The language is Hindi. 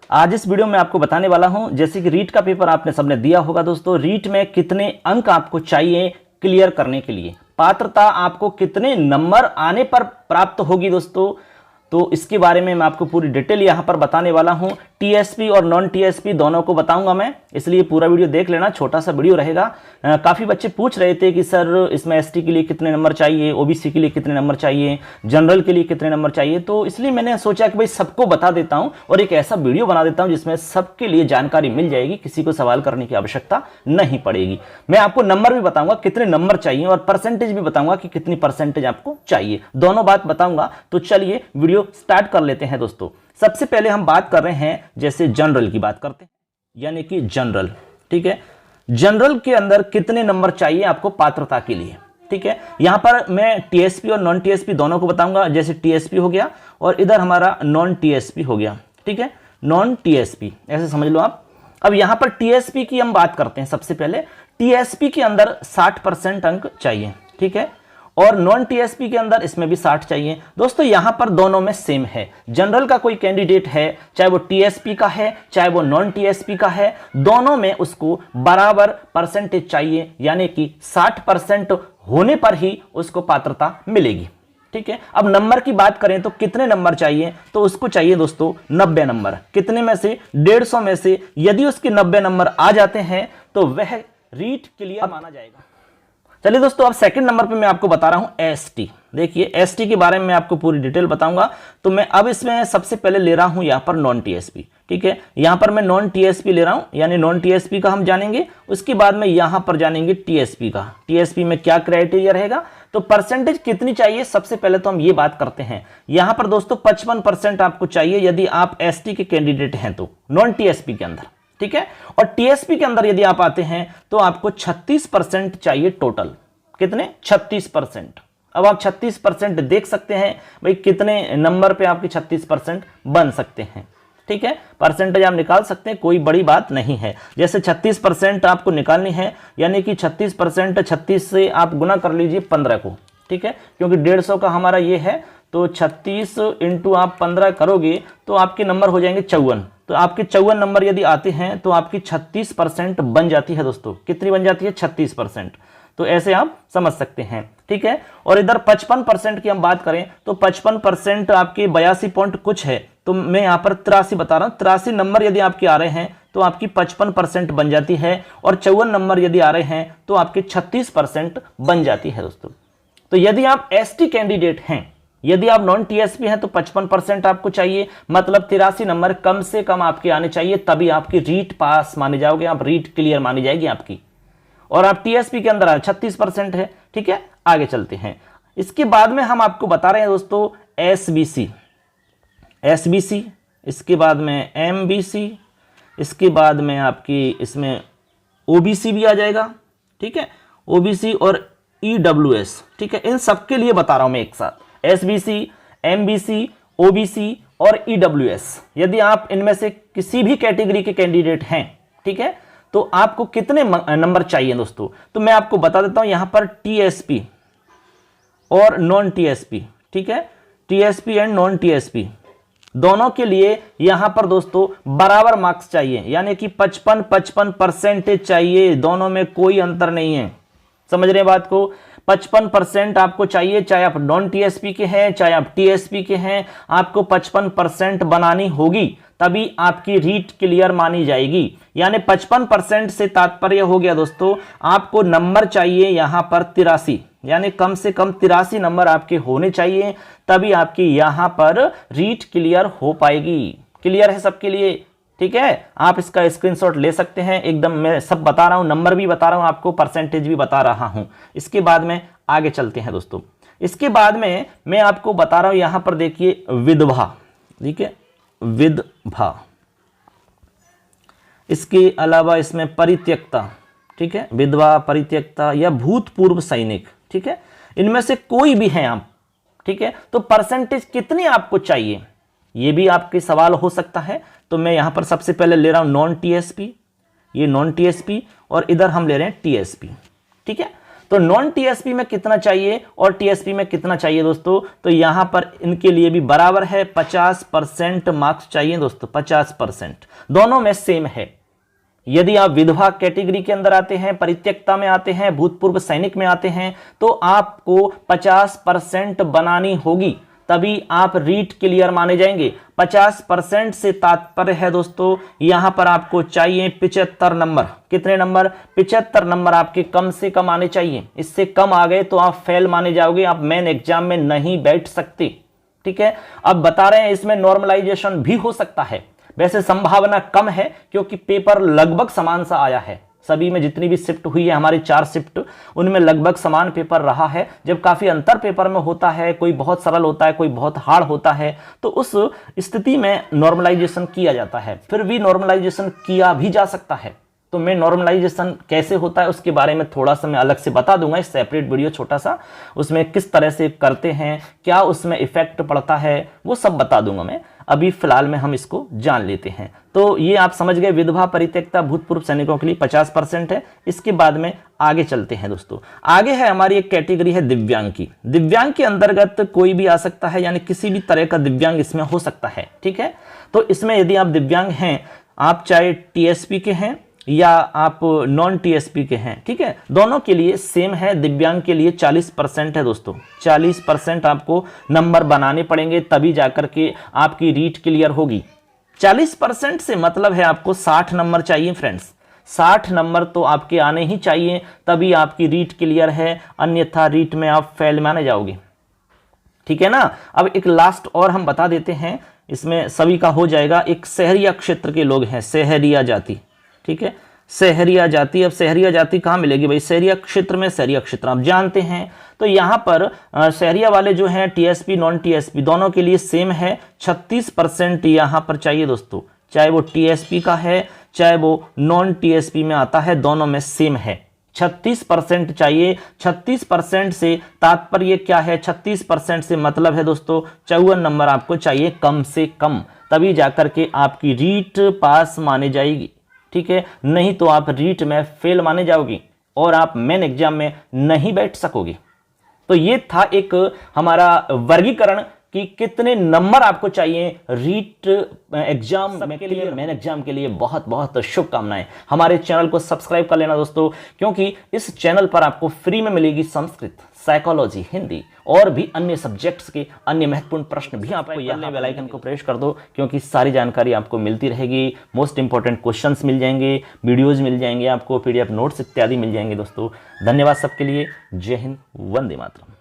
आज इस वीडियो में आपको बताने वाला हूं, जैसे कि रीट का पेपर आपने सबने दिया होगा दोस्तों। रीट में कितने अंक आपको चाहिए क्लियर करने के लिए, पात्रता आपको कितने नंबर आने पर प्राप्त होगी दोस्तों, तो इसके बारे में मैं आपको पूरी डिटेल यहां पर बताने वाला हूं। टीएसपी और नॉन टीएसपी दोनों को बताऊंगा मैं, इसलिए पूरा वीडियो देख लेना, छोटा सा वीडियो रहेगा। काफी बच्चे पूछ रहे थे कि सर इसमें एसटी के लिए कितने नंबर चाहिए, ओबीसी के लिए कितने नंबर चाहिए, जनरल के लिए कितने नंबर चाहिए, तो इसलिए मैंने सोचा कि भाई सबको बता देता हूं और एक ऐसा वीडियो बना देता हूं जिसमें सबके लिए जानकारी मिल जाएगी, किसी को सवाल करने की आवश्यकता नहीं पड़ेगी। मैं आपको नंबर भी बताऊंगा कितने नंबर चाहिए और परसेंटेज भी बताऊंगा कि कितनी परसेंटेज आपको चाहिए, दोनों बात बताऊंगा। तो चलिए वीडियो स्टार्ट कर लेते हैं दोस्तों। सबसे पहले हम बात कर रहे हैं जैसे जनरल की बात करते हैं, यानी कि जनरल। ठीक है, जनरल के अंदर कितने नंबर चाहिए आपको पात्रता के लिए। ठीक है, यहां पर मैं टीएसपी और नॉन टीएसपी दोनों को बताऊंगा। जैसे टीएसपी हो गया और इधर हमारा नॉन टीएसपी हो गया। ठीक है, नॉन टीएसपी ऐसे समझ लो आप। अब यहां पर टीएसपी की हम बात करते हैं। सबसे पहले टीएसपी के अंदर 60% अंक चाहिए। ठीक है, और नॉन टीएसपी के अंदर इसमें भी 60 चाहिए। दोस्तों यहां पर दोनों में सेम है। जनरल का कोई कैंडिडेट है, चाहे वो टीएसपी का है चाहे वो नॉन टीएसपी का है, दोनों में उसको बराबर परसेंटेज चाहिए, यानी कि 60% होने पर ही उसको पात्रता मिलेगी। ठीक है, अब नंबर की बात करें तो कितने नंबर चाहिए, तो उसको चाहिए दोस्तों 90 नंबर। कितने में से? 150 में से यदि उसके 90 नंबर आ जाते हैं तो वह रीट क्लियर माना जाएगा। चलिए दोस्तों, अब सेकंड नंबर पे मैं आपको बता रहा हूं एसटी। देखिए एसटी के बारे में मैं आपको पूरी डिटेल बताऊंगा। तो मैं अब इसमें सबसे पहले ले रहा हूं यहां पर नॉन टीएसपी। ठीक है, यहां पर मैं नॉन टीएसपी ले रहा हूं, यानी नॉन टीएसपी का हम जानेंगे। उसके बाद में यहां पर जानेंगे टीएसपी का। टीएसपी में क्या क्राइटेरिया रहेगा, तो परसेंटेज कितनी चाहिए, सबसे पहले तो हम ये बात करते हैं। यहां पर दोस्तों 55% आपको चाहिए यदि आप एसटी के कैंडिडेट हैं तो, नॉन टीएसपी के अंदर। ठीक है, और टीएसपी के अंदर यदि आप आते हैं तो आपको 36% चाहिए टोटल। कितने? 36%। अब आप 36% देख सकते हैं भाई कितने नंबर पे आपके 36% बन सकते हैं। ठीक है, परसेंटेज आप निकाल सकते हैं, कोई बड़ी बात नहीं है। जैसे 36% आपको निकालनी है, यानी कि 36% 36 से आप गुना कर लीजिए 15 को। ठीक है, क्योंकि 150 का हमारा ये है, तो 36 इंटू आप 15 करोगे तो आपके नंबर हो जाएंगे 54। तो आपके 54 नंबर यदि आते हैं तो आपकी 36% बन जाती है दोस्तों। कितनी बन जाती है? 36%। तो ऐसे आप समझ सकते हैं। ठीक है, और इधर 55% की हम बात करें तो 55% आपके 82 पॉइंट कुछ है, तो मैं यहां पर 83 बता रहा हूं। 83 नंबर यदि आपके आ रहे हैं तो आपकी 55% बन जाती है, और 54 नंबर यदि आ रहे हैं तो आपके 36% बन जाती है दोस्तों। तो यदि आप एसटी कैंडिडेट हैं, यदि आप नॉन टीएसपी हैं तो 55% आपको चाहिए, मतलब 83 नंबर कम से कम आपके आने चाहिए, तभी आपकी रीट पास माने जाओगे, आप रीट क्लियर मानी जाएगी आपकी। और आप टीएसपी के अंदर 36% है। ठीक है, आगे चलते हैं। इसके बाद में हम आपको बता रहे हैं दोस्तों एसबीसी। एसबीसी, इसके बाद में एमबीसी, इसके बाद में आपकी इसमें ओबीसी भी आ जाएगा। ठीक है, ओबीसी और ईडब्ल्यूएस। ठीक है, इन सबके लिए बता रहा हूं मैं एक साथ, एसबीसी, एमबीसी, ओबीसी और ईडब्ल्यूएस। यदि आप इनमें से किसी भी कैटेगरी के कैंडिडेट हैं, ठीक है, तो आपको कितने नंबर चाहिए दोस्तों, तो मैं आपको बता देता हूं। यहां पर टीएसपी और नॉन टीएसपी, ठीक है, टीएसपी एंड नॉन टीएसपी दोनों के लिए यहां पर दोस्तों बराबर मार्क्स चाहिए, यानी कि 55% चाहिए, दोनों में कोई अंतर नहीं है। समझ रहे हैं बात को? 55% आपको चाहिए, चाहे आप नॉन टीएसपी के हैं चाहे आप टीएसपी के हैं, आपको 55% बनानी होगी, तभी आपकी रीट क्लियर मानी जाएगी। यानी 55% से तात्पर्य हो गया दोस्तों, आपको नंबर चाहिए यहां पर 83, यानी कम से कम 83 नंबर आपके होने चाहिए, तभी आपकी यहां पर रीट क्लियर हो पाएगी। क्लियर है सबके लिए? ठीक है, आप इसका स्क्रीनशॉट ले सकते हैं। एकदम मैं सब बता रहा हूं, नंबर भी बता रहा हूं आपको, परसेंटेज भी बता रहा हूं। इसके बाद में आगे चलते हैं दोस्तों। इसके बाद में मैं आपको बता रहा हूं, यहां पर देखिए विधवा। ठीक है, विधवा, इसके अलावा इसमें परित्यक्ता। ठीक है, विधवा, परित्यक्ता या भूतपूर्व सैनिक। ठीक है, इनमें से कोई भी हैं आप। ठीक है, तो परसेंटेज कितनी आपको चाहिए, ये भी आपके सवाल हो सकता है। तो मैं यहां पर सबसे पहले ले रहा हूं नॉन टीएसपी, ये नॉन टीएसपी, और इधर हम ले रहे हैं टीएसपी। ठीक है, तो नॉन टीएसपी में कितना चाहिए और टीएसपी में कितना चाहिए दोस्तों, तो यहां पर इनके लिए भी बराबर है, 50% मार्क्स चाहिए दोस्तों, 50%, दोनों में सेम है। यदि आप विधवा कैटेगरी के अंदर आते हैं, परित्यक्ता में आते हैं, भूतपूर्व सैनिक में आते हैं, तो आपको 50% बनानी होगी, तभी आप रीट क्लियर माने जाएंगे। 50% से तात्पर्य है दोस्तों यहां पर आपको चाहिए 75 नंबर। कितने नंबर? 75 नंबर आपके कम से कम आने चाहिए। इससे कम आ गए तो आप फेल माने जाओगे, आप मेन एग्जाम में नहीं बैठ सकते। ठीक है, अब बता रहे हैं इसमें नॉर्मलाइजेशन भी हो सकता है, वैसे संभावना कम है क्योंकि पेपर लगभग समान सा आया है। सभी में जितनी भी शिफ्ट हुई है, हमारी 4 शिफ्ट, उनमें लगभग समान पेपर रहा है। जब काफी अंतर पेपर में होता है, कोई बहुत सरल होता है, कोई बहुत हार्ड होता है, तो उस स्थिति में नॉर्मलाइजेशन किया जाता है। फिर भी नॉर्मलाइजेशन किया भी जा सकता है, तो मैं नॉर्मलाइजेशन कैसे होता है उसके बारे में थोड़ा सा मैं अलग से बता दूंगा, इस सेपरेट वीडियो छोटा सा, उसमें किस तरह से करते हैं, क्या उसमें इफेक्ट पड़ता है, वो सब बता दूंगा मैं। अभी फिलहाल में हम इसको जान लेते हैं। तो ये आप समझ गए, विधवा परित्यक्ता भूतपूर्व सैनिकों के लिए 50% है। इसके बाद में आगे चलते हैं दोस्तों। आगे है हमारी एक कैटेगरी है दिव्यांग की। दिव्यांग के अंतर्गत कोई भी आ सकता है, यानी किसी भी तरह का दिव्यांग इसमें हो सकता है। ठीक है, तो इसमें यदि आप दिव्यांग हैं, आप चाहे टीएसपी के हैं या आप नॉन टीएसपी के हैं, ठीक है, दोनों के लिए सेम है। दिव्यांग के लिए 40% है दोस्तों, 40% आपको नंबर बनाने पड़ेंगे, तभी जाकर के आपकी रीट क्लियर होगी। 40% से मतलब है आपको 60 नंबर चाहिए फ्रेंड्स, 60 नंबर तो आपके आने ही चाहिए, तभी आपकी रीट क्लियर है, अन्यथा रीट में आप फेल माने जाओगे। ठीक है ना। अब एक लास्ट और हम बता देते हैं, इसमें सभी का हो जाएगा। एक सहरिया क्षेत्र के लोग हैं, सहरिया जाति, ठीक है, सहरिया जाति। अब सहरिया जाति कहाँ मिलेगी भाई? सहरिया क्षेत्र में, सहरिया क्षेत्र आप जानते हैं। तो यहाँ पर सहरिया वाले जो हैं, टीएसपी नॉन टीएसपी दोनों के लिए सेम है। 36% यहाँ पर चाहिए दोस्तों, चाहे वो टीएसपी का है चाहे वो नॉन टीएसपी में आता है, दोनों में सेम है। 36% चाहिए। 36% से तात्पर्य क्या है? 36% से मतलब है दोस्तों 54 नंबर आपको चाहिए कम से कम, तभी जाकर के आपकी रीट पास मानी जाएगी। ठीक है, नहीं तो आप रीट में फेल माने जाओगी और आप मेन एग्जाम में नहीं बैठ सकोगे। तो ये था एक हमारा वर्गीकरण कि कितने नंबर आपको चाहिए रीट एग्जाम के लिए, मेन एग्जाम के लिए। बहुत बहुत शुभकामनाएं। हमारे चैनल को सब्सक्राइब कर लेना दोस्तों, क्योंकि इस चैनल पर आपको फ्री में मिलेगी संस्कृत, साइकोलॉजी, हिंदी और भी अन्य सब्जेक्ट्स के अन्य महत्वपूर्ण प्रश्न भी आपको यहाँ बेल आइकन को प्रेस कर दो, क्योंकि सारी जानकारी आपको मिलती रहेगी। मोस्ट इंपॉर्टेंट क्वेश्चंस मिल जाएंगे, वीडियोज मिल जाएंगे, आपको पीडीएफ नोट्स इत्यादि मिल जाएंगे दोस्तों। धन्यवाद सबके लिए। जय हिंद, वंदे मातरम।